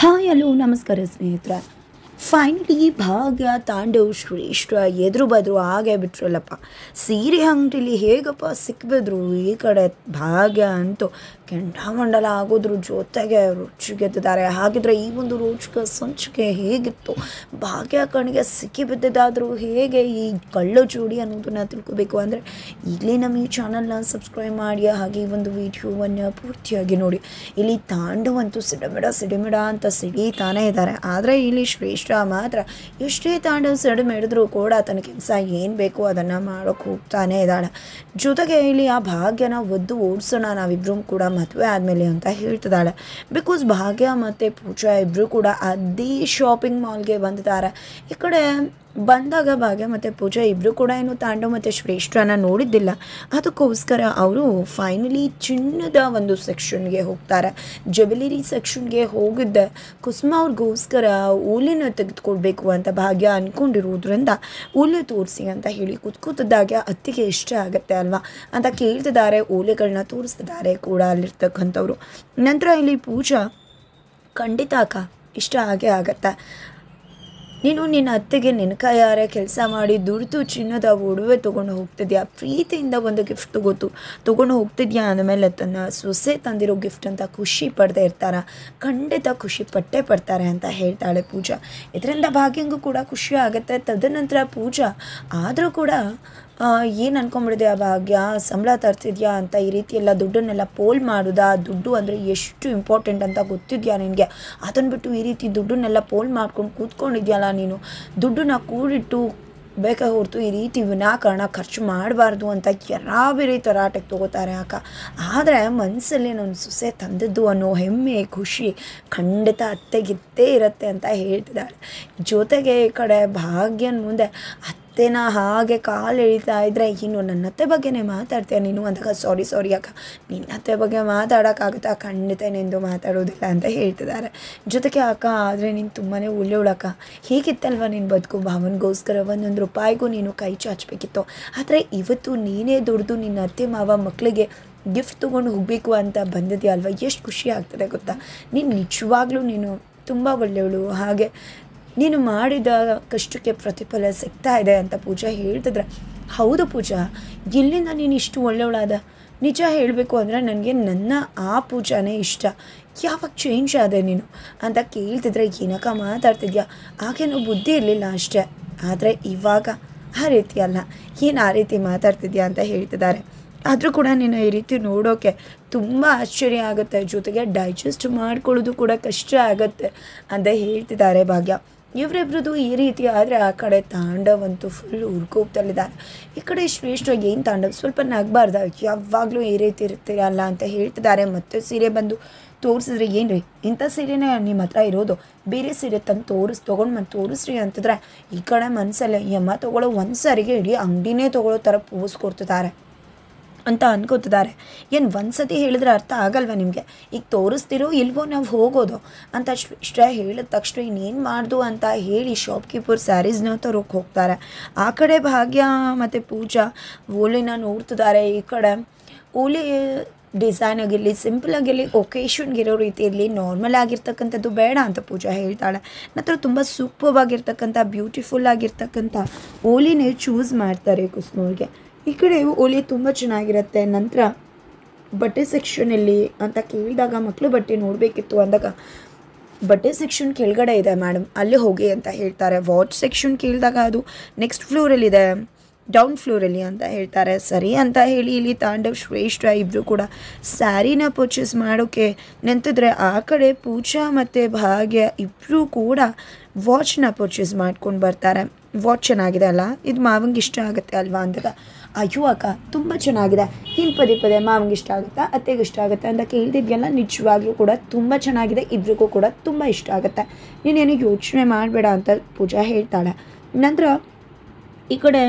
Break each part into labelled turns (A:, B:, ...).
A: Hi hello ನಮಸ್ಕಾರ ಸ್ನೇಹಿತರೆ. Finally ಭಾಗ್ಯ ತಾಂಡವ್ ಶ್ರೇಷ್ಠ ಎದುರು ಬದ್ರು ಹಾಗೆ ಬಿಟ್ರಲ್ಲಪ್ಪ. ಸೀರೆ ಅಂಗಡಿಲಿ ಹೇಗಪ್ಪ ಸಿಕ್ಕಿದ್ರು. ಈ ಕಡೆ ಭಾಗ್ಯ ಅಂತೂ ಕೆಂಡಾಮಂಡಲ ಆಗೋದ್ರ ಜೊತೆಗೆ ರುಚಿಗೆದ್ದಿದ್ದಾರೆ. ಹಾಗಿದ್ರೆ ಈ ಒಂದು ರೋಚಕ ಸಂಚಿಕೆ ಹೇಗಿತ್ತು, ಭಾಗ್ಯ ಕಣ್ಣಿಗೆ ಸಿಕ್ಕಿ ಬಿದ್ದಿದ್ದಾದರೂ ಹೇಗೆ, ಈ ಕಳ್ಳು ಜೋಡಿ ಅನ್ನೋದನ್ನ ತಿಳ್ಕೊಬೇಕು ಅಂದರೆ ಈಗಲೇ ನಮ್ಮ ಈ ಚಾನಲ್ನ ಸಬ್ಸ್ಕ್ರೈಬ್ ಮಾಡಿ, ಹಾಗೆ ಈ ಒಂದು ವಿಡಿಯೋವನ್ನು ಪೂರ್ತಿಯಾಗಿ ನೋಡಿ. ಇಲ್ಲಿ ತಾಂಡವ್ ಅಂತೂ ಸಿಡಿಮಿಡ ಅಂತ ಸಿಡಿತಾನೇ ಇದ್ದಾರೆ. ಆದರೆ ಇಲ್ಲಿ ಶ್ರೇಷ್ಠ ಮಾತ್ರ ಎಷ್ಟೇ ತಾಂಡವ್ ಸಿಡಿಮಿಡಿದ್ರೂ ಕೂಡ ತನ್ನ ಕೆಲಸ ಏನು ಬೇಕೋ ಅದನ್ನು ಮಾಡೋಕ್ಕೆ ಹೋಗ್ತಾನೆ ಇದ್ದಾಳೆ. ಜೊತೆಗೆ ಇಲ್ಲಿ ಆ ಭಾಗ್ಯನ ಒದ್ದು ಓಡಿಸೋಣ ನಾವಿಬ್ಬರೂ ಕೂಡ ಮದುವೆ ಆದಮೇಲೆ ಅಂತ ಹೇಳ್ತಿದ್ದಾಳೆ. ಬಿಕಾಸ್ ಭಾಗ್ಯ ಮತ್ತು ಪೂಜಾ ಇಬ್ಬರು ಕೂಡ ಅದೇ ಶಾಪಿಂಗ್ ಮಾಲ್ಗೆ ಬಂದಿದ್ದಾರೆ. ಈ ಕಡೆ ಬಂದಾಗ ಭಾಗ್ಯ ಮತ್ತು ಪೂಜಾ ಇಬ್ಬರು ಕೂಡ ಏನು ತಾಂಡವ್ ಮತ್ತು ಶ್ರೇಷ್ಠನ ನೋಡಿದ್ದಿಲ್ಲ. ಅದಕ್ಕೋಸ್ಕರ ಅವರು ಫೈನಲಿ ಚಿನ್ನದ ಒಂದು ಸೆಕ್ಷನ್ಗೆ ಹೋಗ್ತಾರೆ. ಜ್ಯುವೆಲರಿ ಸೆಕ್ಷನ್ಗೆ ಹೋಗಿದ್ದೆ ಕುಸುಮ ಅವ್ರಿಗೋಸ್ಕರ ಓಲೆನ ತೆಗೆದುಕೊಳ್ಬೇಕು ಅಂತ ಭಾಗ್ಯ ಅಂದ್ಕೊಂಡಿರೋದ್ರಿಂದ ಓಲೆ ತೋರಿಸಿ ಅಂತ ಹೇಳಿ ಕೂತಿದ್ದಾಗೆ ಅತ್ತಿಗೆ ಇಷ್ಟ ಆಗುತ್ತೆ ಅಲ್ವಾ ಅಂತ ಕೇಳ್ತಿದ್ದಾರೆ. ಓಲೆಗಳನ್ನ ತೋರಿಸ್ತಿದ್ದಾರೆ ಕೂಡ ಅಲ್ಲಿರ್ತಕ್ಕಂಥವ್ರು. ನಂತರ ಇಲ್ಲಿ ಪೂಜಾ ಖಂಡಿತ ಅಕ್ಕ ಇಷ್ಟ ಆಗೇ ಆಗತ್ತೆ, ನೀನು ನಿನ್ನ ಅತ್ತೆಗೆ ನಿನ್ನ ಕೈಯಾರೆ ಕೆಲಸ ಮಾಡಿ ದುಡ್ದು ಚಿನ್ನದ ಒಡವೆ ತೊಗೊಂಡು ಹೋಗ್ತಿದ್ಯಾ, ಪ್ರೀತಿಯಿಂದ ಒಂದು ಗಿಫ್ಟ್ ತೊಗೊಂಡು ಹೋಗ್ತಿದ್ಯಾ ಅಂದಮೇಲೆ ತನ್ನ ಸೊಸೆ ತಂದಿರೋ ಗಿಫ್ಟ್ ಅಂತ ಖುಷಿ ಪಡದೆ ಇರ್ತಾರ, ಖಂಡಿತ ಖುಷಿ ಪಡ್ತಾರೆ ಅಂತ ಹೇಳ್ತಾಳೆ ಪೂಜಾ. ಇದರಿಂದ ಭಾಗ್ಯಂಗೂ ಕೂಡ ಖುಷಿ ಆಗುತ್ತೆ. ತದನಂತರ ಪೂಜಾ ಆದರೂ ಕೂಡ ಏನು ಅನ್ಕೊಂಬಿಡಿದೆ ಆ ಭಾಗ್ಯ, ಸಂಬಳ ತರ್ತಿದ್ಯಾ ಅಂತ ಈ ರೀತಿ ಎಲ್ಲ ದುಡ್ಡನ್ನೆಲ್ಲ ಪೋಲ್ ಮಾಡೋದಾ, ದುಡ್ಡು ಅಂದರೆ ಎಷ್ಟು ಇಂಪಾರ್ಟೆಂಟ್ ಅಂತ ಗೊತ್ತಿದೆಯಾ ನಿನಗೆ, ಅದನ್ನು ಬಿಟ್ಟು ಈ ರೀತಿ ದುಡ್ಡನ್ನೆಲ್ಲ ಪೋಲ್ ಮಾಡ್ಕೊಂಡು ಕೂತ್ಕೊಂಡಿದ್ಯಲ್ಲ ನೀನು, ದುಡ್ಡನ್ನ ಕೂಡಿಟ್ಟು ಬೇಕಾ ಹೊರತು ಈ ರೀತಿ ವಿನಾಕಾರಣ ಖರ್ಚು ಮಾಡಬಾರ್ದು ಅಂತ ಬೇರೆ ತರಾಟೆಗೆ ತೊಗೋತಾರೆ ಅಕ್ಕ. ಆದರೆ ಮನಸ್ಸಲ್ಲಿ ನನ್ನ ಸೊಸೆ ತಂದದ್ದು ಅನ್ನೋ ಹೆಮ್ಮೆ ಖುಷಿ ಖಂಡಿತ ಅತ್ತೆಗಿತ್ತೇ ಇರುತ್ತೆ ಅಂತ ಹೇಳ್ತಿದ್ದಾಳೆ. ಜೊತೆಗೆ ಈ ಕಡೆ ಭಾಗ್ಯನ ಮುಂದೆ ಅತ್ತೆನ ಹಾಗೆ ಕಾಲು ಎಳಿತಾ ಇದ್ದರೆ, ಇನ್ನು ನನ್ನ ಅತ್ತೆ ಬಗ್ಗೆನೇ ಮಾತಾಡ್ತೀಯ ನೀನು ಅಂದಾಗ, ಸಾರಿ ಅಕ್ಕ, ನಿನ್ನ ಅತ್ತೆ ಬಗ್ಗೆ ಮಾತಾಡೋಕ್ಕಾಗುತ್ತಾ, ಖಂಡಿತ ನಿಂದು ಮಾತಾಡೋದಿಲ್ಲ ಅಂತ ಹೇಳ್ತಿದ್ದಾರೆ. ಜೊತೆಗೆ ಅಕ್ಕ ಆದರೆ ನೀನು ತುಂಬಾ ಒಳ್ಳೆಯವಳಕ್ಕ, ಹೀಗಿತ್ತಲ್ವ ನಿನ್ನ ಬದುಕು, ಭಾವನಿಗೋಸ್ಕರ ಒಂದೊಂದು ರೂಪಾಯಿಗೂ ನೀನು ಕೈ ಚಾಚಬೇಕಿತ್ತು. ಆದರೆ ಇವತ್ತು ನೀನೇ ದುಡ್ದು ನಿನ್ನ ಅತ್ತೆ ಮಾವ ಮಕ್ಕಳಿಗೆ ಗಿಫ್ಟ್ ತೊಗೊಂಡು ಹೋಗಬೇಕು ಅಂತ ಬಂದಿದೆಯಾ ಅಲ್ವ, ಎಷ್ಟು ಖುಷಿ ಆಗ್ತದೆ ಗೊತ್ತಾ. ನೀನು ನಿಜವಾಗ್ಲೂ ನೀನು ತುಂಬ ಒಳ್ಳೆಯವಳು, ಹಾಗೆ ನೀನು ಮಾಡಿದ ಕಷ್ಟಕ್ಕೆ ಪ್ರತಿಫಲ ಸಿಗ್ತಾ ಇದೆ ಅಂತ ಪೂಜಾ ಹೇಳ್ತಿದ್ರೆ, ಹೌದು ಪೂಜಾ, ಎಲ್ಲಿಂದ ನೀನು ಇಷ್ಟು ಒಳ್ಳೆಯವಳಾದ, ನಿಜ ಹೇಳಬೇಕು ಅಂದರೆ ನನಗೆ ನನ್ನ ಆ ಪೂಜಾನೇ ಇಷ್ಟ, ಯಾವಾಗ ಚೇಂಜ್ ಆದೆ ನೀನು ಅಂತ ಕೇಳ್ತಿದ್ರೆ, ಏನಕ್ಕ ಮಾತಾಡ್ತಿದ್ಯಾ, ಆಗೇನೋ ಬುದ್ಧಿ ಇರಲಿಲ್ಲ ಅಷ್ಟೇ, ಆದರೆ ಇವಾಗ ಆ ರೀತಿ ಅಲ್ಲ, ಏನು ಆ ರೀತಿ ಮಾತಾಡ್ತಿದ್ಯಾ ಅಂತ ಹೇಳ್ತಿದ್ದಾರೆ. ಆದರೂ ಕೂಡ ನೀನು ಈ ರೀತಿ ನೋಡೋಕ್ಕೆ ತುಂಬ ಆಶ್ಚರ್ಯ ಆಗುತ್ತೆ, ಜೊತೆಗೆ ಡೈಜೆಸ್ಟ್ ಮಾಡ್ಕೊಳ್ಳೋದು ಕೂಡ ಕಷ್ಟ ಆಗುತ್ತೆ ಅಂತ ಹೇಳ್ತಿದ್ದಾರೆ ಭಾಗ್ಯ. ಇವರಿಬ್ರದ್ದು ಈ ರೀತಿ ಆದರೆ ಆ ಕಡೆ ತಾಂಡವ್ ಅಂತೂ ಫುಲ್ ಹುರ್ಕೋಗ್ತಲ್ಲಿದ್ದಾರೆ. ಈ ಕಡೆ ಶ್ರೇಷ್ಠ ಏನು ತಾಂಡವ್ ಸ್ವಲ್ಪ ನಗಬಾರ್ದ, ಯಾವಾಗಲೂ ಈ ರೀತಿ ಇರ್ತೀರಲ್ಲ ಅಂತ ಹೇಳ್ತಿದ್ದಾರೆ. ಮತ್ತೆ ಸೀರೆ ಬಂದು ತೋರಿಸಿದ್ರೆ, ಏನು ರೀ ಇಂಥ ಸೀರೆನೇ ನಿಮ್ಮ ಹತ್ರ ಇರೋದು, ಬೇರೆ ಸೀರೆ ತಂದು ತೊಗೊಂಡು ತೋರಿಸ್ರಿ ಅಂತಿದ್ರೆ, ಈ ಕಡೆ ಮನಸ್ಸಲ್ಲೇ ಯಮ್ಮ ತೊಗೊಳ್ಳೋ ಒಂದು ಸಾರಿಗೆ ಇಡೀ ಅಂಗಡಿನೇ ತೊಗೊಳ್ಳೋ ಥರ ಪೋಸ್ ಕೊಡ್ತಿದ್ದಾರೆ ಅಂತ ಅನ್ಕೋತಿದ್ದಾರೆ. ಏನು ಒಂದು ಸತಿ ಹೇಳಿದ್ರೆ ಅರ್ಥ ಆಗಲ್ವ ನಿಮಗೆ, ಈಗ ತೋರಿಸ್ತಿರೋ ಇಲ್ವೋ ನಾವು ಹೋಗೋದು ಅಂತ ಇಷ್ಟ ಹೇಳಿದ ತಕ್ಷಣ ಇನ್ನೇನು ಮಾಡ್ದು ಅಂತ ಹೇಳಿ ಶಾಪ್ಕೀಪರ್ ಸ್ಯಾರೀಸ್ನ ತರೋಕ್ಕೆ ಹೋಗ್ತಾರೆ. ಆ ಕಡೆ ಭಾಗ್ಯ ಮತ್ತು ಪೂಜಾ ಓಲೆನ ನೋಡ್ತಿದ್ದಾರೆ. ಈ ಕಡೆ ಓಲೆ ಡಿಸೈನ್ ಆಗಿರಲಿ, ಸಿಂಪಲ್ ಆಗಿರಲಿ, ಒಕೇಶನ್ಗಿರೋ ರೀತಿಯಲ್ಲಿ ನಾರ್ಮಲ್ ಆಗಿರ್ತಕ್ಕಂಥದ್ದು ಬೇಡ ಅಂತ ಪೂಜಾ ಹೇಳ್ತಾಳೆ. ನಂತರ ತುಂಬ ಸೂಪರ್ ಆಗಿರ್ತಕ್ಕಂಥ ಬ್ಯೂಟಿಫುಲ್ ಆಗಿರ್ತಕ್ಕಂಥ ಓಲಿನೇ ಚೂಸ್ ಮಾಡ್ತಾರೆ ಕುಸುಮವ್ರಿಗೆ. ಈ ಕಡೆ ಓಲಿ ತುಂಬ ಚೆನ್ನಾಗಿರುತ್ತೆ. ನಂತರ ಬಟ್ಟೆ ಸೆಕ್ಷನಲ್ಲಿ ಅಂತ ಕೇಳಿದಾಗ, ಮಕ್ಕಳು ಬಟ್ಟೆ ನೋಡಬೇಕಿತ್ತು ಅಂದಾಗ, ಬಟ್ಟೆ ಸೆಕ್ಷನ್ ಕೆಳಗಡೆ ಇದೆ ಮೇಡಮ್, ಅಲ್ಲಿ ಹೋಗಿ ಅಂತ ಹೇಳ್ತಾರೆ. ವಾಚ್ ಸೆಕ್ಷನ್ ಕೇಳಿದಾಗ ಅದು ನೆಕ್ಸ್ಟ್ ಫ್ಲೋರಲ್ಲಿದೆ, ಡೌನ್ ಫ್ಲೋರಲ್ಲಿ ಅಂತ ಹೇಳ್ತಾರೆ. ಸರಿ ಅಂತ ಹೇಳಿ ಇಲ್ಲಿ ತಾಂಡವ್ ಶ್ರೇಷ್ಠ ಇಬ್ಬರು ಕೂಡ ಸ್ಯಾರಿನ ಪರ್ಚೇಸ್ ಮಾಡೋಕ್ಕೆ ನಿಂತಿದ್ರೆ, ಆ ಕಡೆ ಪೂಜಾ ಮತ್ತು ಭಾಗ್ಯ ಇಬ್ಬರು ಕೂಡ ವಾಚ್ನ ಪರ್ಚೇಸ್ ಮಾಡ್ಕೊಂಡು ಬರ್ತಾರೆ. ವಾಚ್ ಚೆನ್ನಾಗಿದೆ ಅಲ್ಲ, ಇದು ಮಾವಂಗೆ ಇಷ್ಟ ಆಗುತ್ತೆ ಅಲ್ವಾ ಅಂದಾಗ, ಅಯ್ಯೋ ಅಕ್ಕ ತುಂಬ ಚೆನ್ನಾಗಿದೆ, ಹಿಂಗೆ ಪದೇ ಮಾವಂಗೆ ಇಷ್ಟ ಆಗುತ್ತಾ ಅತ್ತೆಗೆ ಇಷ್ಟ ಆಗುತ್ತೆ ಅಂತ ಕೇಳ್ತಿದ್ಯಲ್ಲ, ನಿಜವಾಗ್ಲೂ ಕೂಡ ತುಂಬ ಚೆನ್ನಾಗಿದೆ, ಇಬ್ರಿಗೂ ಕೂಡ ತುಂಬ ಇಷ್ಟ ಆಗುತ್ತೆ, ನೀನೇನು ಯೋಚನೆ ಮಾಡಬೇಡ ಅಂತ ಪೂಜಾ ಹೇಳ್ತಾಳೆ. ನಂತರ ಈ ಕಡೆ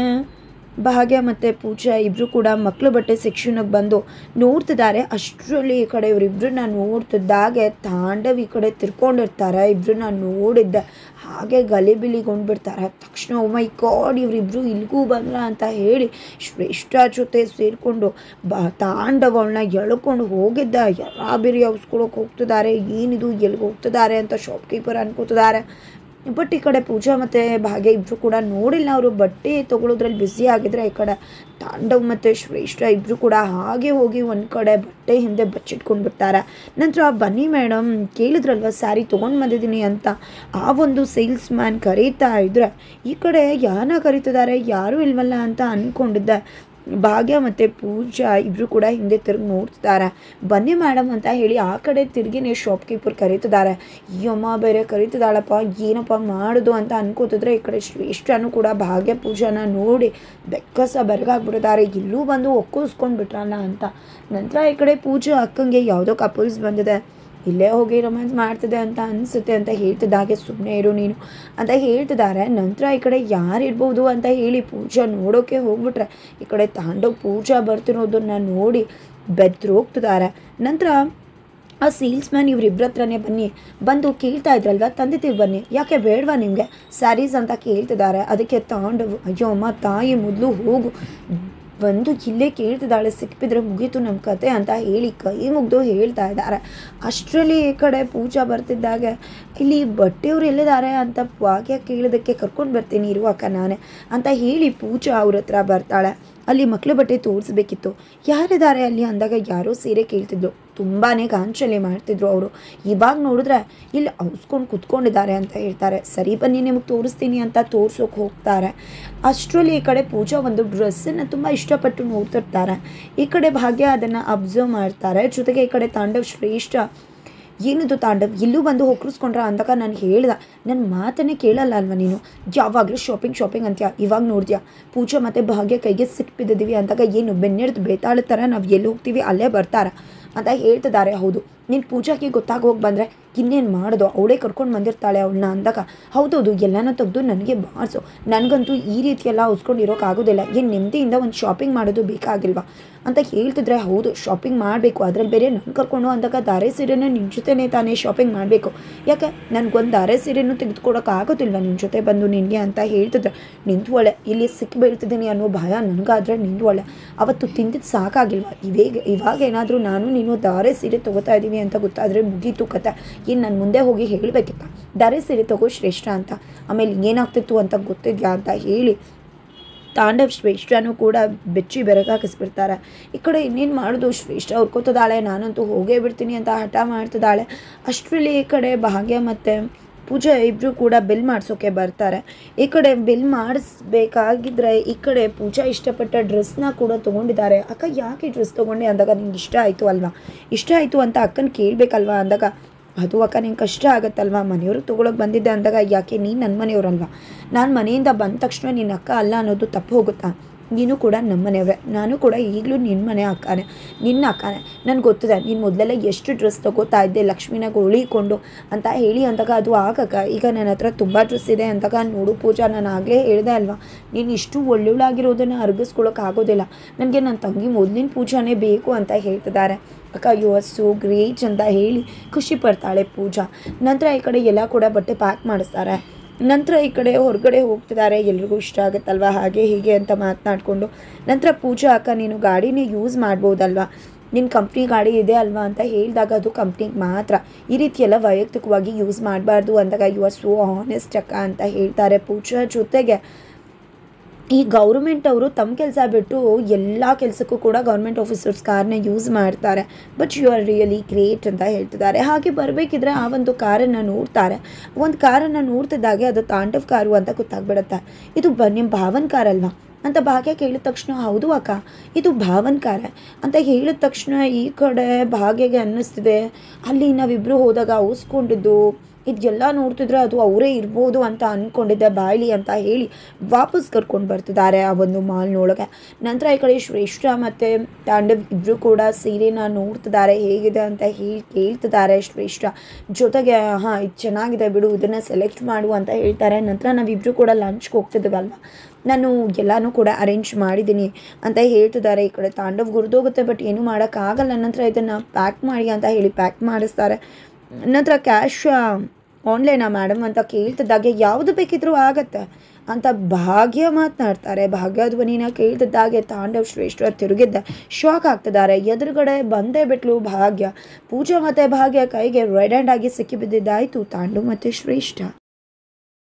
A: ಭಾಗ್ಯ ಮತ್ತು ಪೂಜಾ ಇಬ್ಬರು ಕೂಡ ಮಕ್ಕಳು ಬಟ್ಟೆ ಸೆಕ್ಷನ್ಗೆ ಬಂದು ನೋಡ್ತಿದ್ದಾರೆ. ಅಷ್ಟರಲ್ಲಿ ಈ ಕಡೆ ಇವರಿಬ್ಬರನ್ನ ನೋಡ್ತಿದ್ದಾಗೆ ತಾಂಡವ್ ಈ ಕಡೆ ತಿರ್ಕೊಂಡಿರ್ತಾರೆ. ಇಬ್ಬರನ್ನ ನೋಡಿದ್ದೆ ಹಾಗೆ ಗಲಿಬಿಲಿಗೊಂಡ್ಬಿಡ್ತಾರೆ. ತಕ್ಷಣ ಓ ಮೈ ಗಾಡ್ ಇವರಿಬ್ಬರು ಇಲ್ಲಿಗೂ ಬಂದ್ರ ಅಂತ ಹೇಳಿ ಶ್ರೇಷ್ಠ ಜೊತೆ ಸೇರಿಕೊಂಡು ತಾಂಡವಳನ್ನ ಎಳ್ಕೊಂಡು ಹೋಗಿದ್ದ ಯರಾಬಿರಿ ಔಸ್ಕೊಳಕ್ಕೆ ಹೋಗ್ತಿದ್ದಾರೆ. ಏನಿದು ಎಲ್ಲಿಗೆ ಹೋಗ್ತಿದ್ದಾರೆ ಅಂತ ಶಾಪ್ಕೀಪರ್ ಅನ್ಕೋತಿದ್ದಾರೆ. ಬಟ್ ಈ ಕಡೆ ಪೂಜಾ ಮತ್ತು ಭಾಗ್ಯ ಇಬ್ಬರು ಕೂಡ ನೋಡಿಲ್ಲ. ಅವರು ಬಟ್ಟೆ ತೊಗೊಳೋದ್ರಲ್ಲಿ ಬ್ಯುಸಿ ಆಗಿದ್ರೆ ಈ ಕಡೆ ತಾಂಡವ್ ಮತ್ತು ಶ್ರೇಷ್ಠ ಇಬ್ಬರು ಕೂಡ ಹಾಗೆ ಹೋಗಿ ಒಂದು ಕಡೆ ಬಟ್ಟೆ ಹಿಂದೆ ಬಚ್ಚಿಟ್ಕೊಂಡ್ಬಿಡ್ತಾರೆ. ನಂತರ ಬನ್ನಿ ಮೇಡಮ್ ಕೇಳಿದ್ರಲ್ವ ಸ್ಯಾರಿ ತೊಗೊಂಡು ಬಂದಿದ್ದೀನಿ ಅಂತ ಆ ಒಂದು ಸೇಲ್ಸ್ ಮ್ಯಾನ್ ಕರೀತಾ ಇದ್ರೆ ಈ ಕಡೆ ಯಾರನ್ನ ಕರೀತಿದ್ದಾರೆ ಯಾರೂ ಇಲ್ವಲ್ಲ ಅಂತ ಅಂದ್ಕೊಂಡಿದ್ದೆ. ಭಾಗ್ಯ ಮತ್ತು ಪೂಜಾ ಇಬ್ಬರು ಕೂಡ ಹಿಂದೆ ತಿರುಗಿ ನೋಡ್ತಿದ್ದಾರೆ. ಬನ್ನಿ ಮೇಡಮ್ ಅಂತ ಹೇಳಿ ಆ ಕಡೆ ತಿರುಗಿನೇ ಶಾಪ್ಕೀಪರ್ ಕರೀತಿದ್ದಾರೆ. ಈ ಅಮ್ಮ ಬೇರೆ ಕರೀತಿದ್ದಾಳಪ್ಪ ಏನಪ್ಪ ಮಾಡೋದು ಅಂತ ಅನ್ಕೋತಿದ್ರೆ ಈ ಕಡೆ ಶ್ರೇಷ್ಠನೂ ಕೂಡ ಭಾಗ್ಯ ಪೂಜಾನ ನೋಡಿ ಬೆಕ್ಕಸ ಬೆರಗಾಗ್ಬಿಟ್ಟಿದ್ದಾರೆ. ಇಲ್ಲೂ ಬಂದು ಒಕ್ಕಿಸ್ಕೊಂಡು ಬಿಟ್ರಲ್ಲ ಅಂತ. ನಂತರ ಈ ಕಡೆ ಪೂಜಾ ಅಕ್ಕಂಗೆ ಯಾವುದೋ ಕಪಲ್ಸ್ ಬಂದಿದೆ, ಇಲ್ಲೇ ಹೋಗಿ ರೊಮ್ಯಾನ್ಸ್ ಮಾಡ್ತಿದೆ ಅಂತ ಅನಿಸುತ್ತೆ ಅಂತ ಹೇಳ್ತಿದ್ದಾಗೆ ಸುಮ್ಮನೆ ಇರು ನೀನು ಅಂತ ಹೇಳ್ತಿದ್ದಾರೆ. ನಂತರ ಈ ಕಡೆ ಯಾರಿರ್ಬೋದು ಅಂತ ಹೇಳಿ ಪೂಜಾ ನೋಡೋಕ್ಕೆ ಹೋಗ್ಬಿಟ್ರೆ ಈ ಕಡೆ ತಾಂಡವ್ ಪೂಜಾ ಬರ್ತಿರೋದನ್ನ ನೋಡಿ ಬೆದ್ರೋಗ್ತಿದ್ದಾರೆ. ನಂತರ ಆ ಸೇಲ್ಸ್ ಮ್ಯಾನ್ ಇವರಿಬ್ಬರ ಹತ್ರನೇ ಬಂದು ಕೇಳ್ತಾ ಇದ್ರಲ್ವ ತಂದಿದ್ದೀವಿ ಬನ್ನಿ, ಯಾಕೆ ಬೇಡವಾ ನಿಮಗೆ ಸ್ಯಾರೀಸ್ ಅಂತ ಕೇಳ್ತಿದ್ದಾರೆ. ಅದಕ್ಕೆ ತಾಂಡವ್ ಅಯ್ಯೋ ಅಮ್ಮ ತಾಯಿ ಮೊದಲು ಹೋಗು ಬಂದು ಇಲ್ಲೇ ಕೇಳ್ತಿದ್ದಾಳೆ, ಸಿಕ್ಕಿದ್ರೆ ಮುಗೀತು ನಮ್ಮ ಕತೆ ಅಂತ ಹೇಳಿ ಕೈ ಮುಗ್ದು ಹೇಳ್ತಾ ಇದ್ದಾರೆ. ಅಷ್ಟರಲ್ಲಿ ಈ ಕಡೆ ಪೂಜಾ ಬರ್ತಿದ್ದಾಗ ಇಲ್ಲಿ ಬಟ್ಟೆಯವ್ರು ಎಲ್ಲಿದ್ದಾರೆ ಅಂತ ಭಾಗ್ಯ ಕೇಳೋದಕ್ಕೆ ಕರ್ಕೊಂಡು ಬರ್ತೀನಿ ಇರುವಾಕ ನಾನೇ ಅಂತ ಹೇಳಿ ಪೂಜಾ ಅವ್ರ ಹತ್ರ ಬರ್ತಾಳೆ. ಅಲ್ಲಿ ಮಕ್ಕಳು ಬಟ್ಟೆ ತೋರಿಸ್ಬೇಕಿತ್ತು, ಯಾರಿದ್ದಾರೆ ಅಲ್ಲಿ ಅಂದಾಗ ಯಾರೋ ಸೀರೆ ಕೇಳ್ತಿದ್ರು. ತುಂಬಾ ಗಾಂಚಲಿ ಮಾಡ್ತಿದ್ರು ಅವರು. ಇವಾಗ ನೋಡಿದ್ರೆ ಇಲ್ಲಿ ಔಸ್ಕೊಂಡು ಕುತ್ಕೊಂಡಿದ್ದಾರೆ ಅಂತ ಹೇಳ್ತಾರೆ. ಸರಿ ಬನ್ನಿ ನಿಮಗೆ ತೋರಿಸ್ತೀನಿ ಅಂತ ತೋರ್ಸೋಕೆ ಹೋಗ್ತಾರೆ. ಅಷ್ಟರಲ್ಲಿ ಈ ಕಡೆ ಪೂಜಾ ಒಂದು ಡ್ರೆಸ್ಸನ್ನು ತುಂಬ ಇಷ್ಟಪಟ್ಟು ನೋಡ್ತಿರ್ತಾರೆ. ಈ ಕಡೆ ಭಾಗ್ಯ ಅದನ್ನು ಅಬ್ಸರ್ವ್ ಮಾಡ್ತಾರೆ. ಜೊತೆಗೆ ಈ ಕಡೆ ತಾಂಡವ್ ಶ್ರೇಷ್ಠ ಏನಿದು ತಾಂಡವ್ ಇಲ್ಲೂ ಬಂದು ಹೊಕ್ಕಿಸ್ಕೊಂಡ್ರ ಅಂದಾಗ ನಾನು ಹೇಳ್ದೆ ನನ್ನ ಮಾತನ್ನೇ ಕೇಳಲ್ಲ ಅಲ್ವ ನೀನು, ಯಾವಾಗಲೂ ಶಾಪಿಂಗ್ ಅಂತ್ಯ. ಇವಾಗ ನೋಡ್ತೀಯಾ ಪೂಜಾ ಮತ್ತು ಭಾಗ್ಯ ಕೈಗೆ ಸಿಕ್ಬಿದ್ದಿದ್ದೀವಿ ಅಂದಾಗ ಏನು ಬೆನ್ನೆಡ್ದು ಬೇತಾಳ ಥರ ನಾವು ಎಲ್ಲಿ ಹೋಗ್ತೀವಿ ಅಲ್ಲೇ ಬರ್ತಾರ ಅಂತ ಹೇಳ್ತಿದ್ದಾರೆ. ಹೌದು ನೀನು ಪೂಜಾಗೆ ಗೊತ್ತಾಗೋಗಿ ಬಂದರೆ ಇನ್ನೇನು ಮಾಡೋದು, ಅವಳೇ ಕರ್ಕೊಂಡು ಬಂದಿರ್ತಾಳೆ ಅವಳನ್ನ ಅಂದಾಗ ಹೌದೌದು ಎಲ್ಲನೂ ತೆಗೆದು ನನಗೆ ಬಾರಿಸು, ನನಗಂತೂ ಈ ರೀತಿಯೆಲ್ಲ ಹೊಸ್ಕೊಂಡಿರೋಕ್ಕಾಗೋದಿಲ್ಲ, ಏನು ನೆಮ್ಮದಿಯಿಂದ ಒಂದು ಶಾಪಿಂಗ್ ಮಾಡೋದು ಬೇಕಾಗಿಲ್ವಾ ಅಂತ ಹೇಳ್ತಿದ್ರೆ ಹೌದು ಶಾಪಿಂಗ್ ಮಾಡಬೇಕು, ಅದರಲ್ಲಿ ಬೇರೆ ನನ್ನ ಕರ್ಕೊಂಡು ಅಂದಾಗ ಧಾರೆ ಸೀರೆನೇ ನಿನ್ನ ಜೊತೆನೇ ತಾನೇ ಶಾಪಿಂಗ್ ಮಾಡಬೇಕು, ಯಾಕೆ ನನಗೊಂದು ಧಾರೆ ಸೀರೆನೂ ತೆಗೆದುಕೊಡೋಕ್ಕಾಗೋದಿಲ್ವ ನಿನ್ನ ಜೊತೆ ಬಂದು ನಿನಗೆ ಅಂತ ಹೇಳ್ತಿದ್ರೆ ನಿಂತು ಒಳ್ಳೆ ಇಲ್ಲಿ ಸಿಕ್ಕಿ ಬೀಳ್ತಿದ್ದೀನಿ ಅನ್ನೋ ಭಯ ನನಗಾದರೆ ನಿಂತು ಒಳ್ಳೆ ಅವತ್ತು ತಿಂದಿದ್ದು ಸಾಕಾಗಿಲ್ವ, ಇವಾಗ ಏನಾದರೂ ನಾನು ನೀನು ಧಾರೆ ಸೀರೆ ತೊಗೋತಾ ಇದ್ದೀವಿ ಅಂತ ಗೊತ್ತಾದರೆ ಮುಗೀತು ಕತೆ, ಏನು ನಾನು ಮುಂದೆ ಹೋಗಿ ಹೇಳಬೇಕಿತ್ತ ಧಾರೆ ಸೀರೆ ತಗೋ ಶ್ರೇಷ್ಠ ಅಂತ, ಆಮೇಲೆ ಏನಾಗ್ತಿತ್ತು ಅಂತ ಗೊತ್ತಿದ್ಯಾ ಅಂತ ಹೇಳಿ ತಾಂಡವ್ ಶ್ರೇಷ್ಠನೂ ಕೂಡ ಬೆಚ್ಚಿ ಬೆರಗಾಕಿಸ್ಬಿಡ್ತಾರೆ. ಈ ಕಡೆ ಇನ್ನೇನು ಮಾಡೋದು ಶ್ರೇಷ್ಠ ಹುರ್ಕೋತಿದ್ದಾಳೆ, ನಾನಂತೂ ಹೋಗೇ ಬಿಡ್ತೀನಿ ಅಂತ ಹಠ ಮಾಡ್ತಿದ್ದಾಳೆ. ಅಷ್ಟರಲ್ಲಿ ಈ ಕಡೆ ಭಾಗ್ಯ ಮತ್ತು ಪೂಜಾ ಇಬ್ಬರು ಕೂಡ ಬಿಲ್ ಮಾಡಿಸೋಕೆ ಬರ್ತಾರೆ. ಈ ಕಡೆ ಬಿಲ್ ಮಾಡಿಸ್ಬೇಕಾಗಿದ್ರೆ ಈ ಕಡೆ ಪೂಜಾ ಇಷ್ಟಪಟ್ಟ ಡ್ರೆಸ್ನ ಕೂಡ ತೊಗೊಂಡಿದ್ದಾರೆ. ಅಕ್ಕ ಯಾಕೆ ಡ್ರೆಸ್ ತೊಗೊಂಡೆ ಅಂದಾಗ ನಿಂಗೆ ಇಷ್ಟ ಆಯಿತು ಅಲ್ವಾ, ಇಷ್ಟ ಆಯಿತು ಅಂತ ಅಕ್ಕನ ಕೇಳಬೇಕಲ್ವಾ ಅಂದಾಗ ಅದು ಅಕ್ಕ ನಿಂಗೆ ಕಷ್ಟ ಆಗುತ್ತಲ್ವ, ಮನೆಯವ್ರಿಗೆ ತೊಗೊಳಕ್ಕೆ ಬಂದಿದ್ದೆ ಅಂದಾಗ ಯಾಕೆ ನೀನು ನನ್ನ ಮನೆಯವ್ರಲ್ವ, ನಾನು ಮನೆಯಿಂದ ಬಂದ ತಕ್ಷಣ ನಿನ್ನ ಅಕ್ಕ ಅಲ್ಲ ಅನ್ನೋದು ತಪ್ಪು ಹೋಗುತ್ತಾ, ನೀನು ಕೂಡ ನಮ್ಮ ಮನೆಯವರೇ, ನಾನು ಕೂಡ ಈಗಲೂ ನಿನ್ನ ಮನೆ ಅಕ್ಕನೇ ನಿನ್ನ ಅಕ್ಕನೇ, ನನಗೆ ಗೊತ್ತಿದೆ ನೀನು ಮೊದಲೆಲ್ಲ ಎಷ್ಟು ಡ್ರೆಸ್ ತೊಗೋತಾ ಇದ್ದೆ ಲಕ್ಷ್ಮಿನಾಗ ಉಳಿಕೊಂಡು ಅಂತ ಹೇಳಿ ಅಂದಾಗ ಅದು ಆಗಕ್ಕ ಈಗ ನನ್ನ ಹತ್ರ ತುಂಬ ಡ್ರೆಸ್ ಇದೆ ಅಂದಾಗ ನೋಡು ಪೂಜಾ ನಾನು ಆಗಲೇ ಹೇಳಿದೆ ಅಲ್ವಾ ನೀನು ಇಷ್ಟು ಒಳ್ಳೊಳ್ಳಾಗಿರೋದನ್ನು ಅರ್ಗಿಸ್ಕೊಳ್ಳೋಕ್ಕಾಗೋದಿಲ್ಲ, ನನಗೆ ನನ್ನ ತಂಗಿ ಮೊದಲಿನ ಪೂಜಾನೇ ಬೇಕು ಅಂತ ಹೇಳ್ತಿದ್ದಾರೆ. ಅಕ್ಕ ಯು ಆರ್ ಸೋ ಗ್ರೇಟ್ ಅಂತ ಹೇಳಿ ಖುಷಿ ಪಡ್ತಾಳೆ ಪೂಜಾ. ನಂತರ ಈ ಕಡೆ ಎಲ್ಲ ಕೂಡ ಬಟ್ಟೆ ಪ್ಯಾಕ್ ಮಾಡಿಸ್ತಾರೆ. ನಂತರ ಈ ಕಡೆ ಹೊರಗಡೆ ಹೋಗ್ತಿದ್ದಾರೆ, ಎಲ್ರಿಗೂ ಇಷ್ಟ ಆಗುತ್ತಲ್ವ ಹಾಗೆ ಹೀಗೆ ಅಂತ ಮಾತನಾಡಿಕೊಂಡು. ನಂತರ ಪೂಜಾ ಅಕ್ಕ ನೀನು ಗಾಡಿನೇ ಯೂಸ್ ಮಾಡ್ಬೋದಲ್ವಾ, ನಿನ್ನ ಕಂಪ್ನಿ ಗಾಡಿ ಇದೆ ಅಲ್ವಾ ಅಂತ ಹೇಳಿದಾಗ ಅದು ಕಂಪ್ನಿಗೆ ಮಾತ್ರ, ಈ ರೀತಿಯೆಲ್ಲ ವೈಯಕ್ತಿಕವಾಗಿ ಯೂಸ್ ಮಾಡಬಾರ್ದು ಅಂದಾಗ ಯು ಆರ್ ಸೋ ಆನೆಸ್ಟ್ ಅಕ್ಕ ಅಂತ ಹೇಳ್ತಾರೆ ಪೂಜಾ. ಜೊತೆಗೆ ಈ ಗೌರ್ಮೆಂಟ್ ಅವರು ತಮ್ಮ ಕೆಲಸ ಬಿಟ್ಟು ಎಲ್ಲ ಕೆಲಸಕ್ಕೂ ಕೂಡ ಗೌರ್ಮೆಂಟ್ ಆಫೀಸರ್ಸ್ ಕಾರ್ನ ಯೂಸ್ ಮಾಡ್ತಾರೆ, but you are really great ಅಂತ ಹೇಳ್ತಿದ್ದಾರೆ. ಹಾಗೆ ಬರಬೇಕಿದ್ರೆ ಆ ಒಂದು ಕಾರನ್ನು ನೋಡ್ತಾರೆ. ಒಂದು ಕಾರನ್ನು ನೋಡ್ತಿದ್ದಾಗೆ ಅದು ತಾಂಡವ್ ಕಾರು ಅಂತ ಗೊತ್ತಾಗ್ಬಿಡುತ್ತೆ. ಇದು ನಿಮ್ಮ ಭಾವನ್ ಕಾರ್ ಅಲ್ವಾ ಅಂತ ಭಾಗ್ಯ ಕೇಳಿದ ತಕ್ಷಣ ಹೌದು ಅಕ್ಕ ಇದು ಭಾವನ್ ಕಾರ ಅಂತ ಹೇಳಿದ ತಕ್ಷಣ ಈ ಕಡೆ ಭಾಗ್ಯಗೆ ಅನ್ನಿಸ್ತಿದೆ ಅಲ್ಲಿ ನಾವಿಬ್ಬರು ಹೋದಾಗ ಔಸ್ಕೊಂಡಿದ್ದು ಇದೆಲ್ಲ ನೋಡ್ತಿದ್ರೆ ಅದು ಅವರೇ ಇರ್ಬೋದು ಅಂತ ಅಂದ್ಕೊಂಡಿದ್ದೆ, ಬಾಯ್ಲಿ ಅಂತ ಹೇಳಿ ವಾಪಸ್ ಕರ್ಕೊಂಡು ಬರ್ತಿದ್ದಾರೆ ಆ ಒಂದು ಮಾಲ್ನೊಳಗೆ. ನಂತರ ಈ ಕಡೆ ಶ್ರೇಷ್ಠ ಮತ್ತು ತಾಂಡವ್ ಇಬ್ಬರು ಕೂಡ ಸೀರೆನ ನೋಡ್ತಿದ್ದಾರೆ, ಹೇಗಿದೆ ಅಂತ ಹೇಳಿ ಕೇಳ್ತಿದ್ದಾರೆ ಶ್ರೇಷ್ಠ. ಜೊತೆಗೆ ಹಾಂ ಇದು ಚೆನ್ನಾಗಿದೆ ಬಿಡು, ಇದನ್ನು ಸೆಲೆಕ್ಟ್ ಮಾಡು ಅಂತ ಹೇಳ್ತಾರೆ. ನಂತರ ನಾವಿಬ್ಬರು ಕೂಡ ಲಂಚ್ಗೆ ಹೋಗ್ತಿದ್ದೀವಲ್ವ, ನಾನು ಎಲ್ಲನೂ ಕೂಡ ಅರೇಂಜ್ ಮಾಡಿದ್ದೀನಿ ಅಂತ ಹೇಳ್ತಿದ್ದಾರೆ. ಈ ಕಡೆ ತಾಂಡವ್ ಗುರಿದೋಗುತ್ತೆ, ಬಟ್ ಏನೂ ಮಾಡೋಕ್ಕಾಗಲ್ಲ. ನಂತರ ಇದನ್ನು ಪ್ಯಾಕ್ ಮಾಡಿ ಅಂತ ಹೇಳಿ ಪ್ಯಾಕ್ ಮಾಡಿಸ್ತಾರೆ. ನಂತರ ಕ್ಯಾಶ್ ಆನ್ಲೈನಾ ಮೇಡಮ್ ಅಂತ ಕೇಳ್ತಿದ್ದಾಗೆ ಯಾವುದು ಬೇಕಿದ್ರೂ ಆಗತ್ತೆ ಅಂತ ಭಾಗ್ಯ ಮಾತನಾಡ್ತಾರೆ. ಭಾಗ್ಯ ಧ್ವನಿನ ಕೇಳ್ತಿದ್ದಾಗೆ ತಾಂಡವ್ ಶ್ರೇಷ್ಠ ತಿರುಗಿದ್ದ ಶಾಕ್ ಆಗ್ತಿದ್ದಾರೆ. ಎದುರುಗಡೆ ಬಂದೇ ಬಿಟ್ಲು ಭಾಗ್ಯ. ಪೂಜಾ ಮತ್ತು ಭಾಗ್ಯ ಕೈಗೆ ರೆಡ್ ಹ್ಯಾಂಡ್ ಆಗಿ ಸಿಕ್ಕಿ ಬಿದ್ದಿದ್ದಾಯಿತು ತಾಂಡವ್ ಮತ್ತು ಶ್ರೇಷ್ಠ.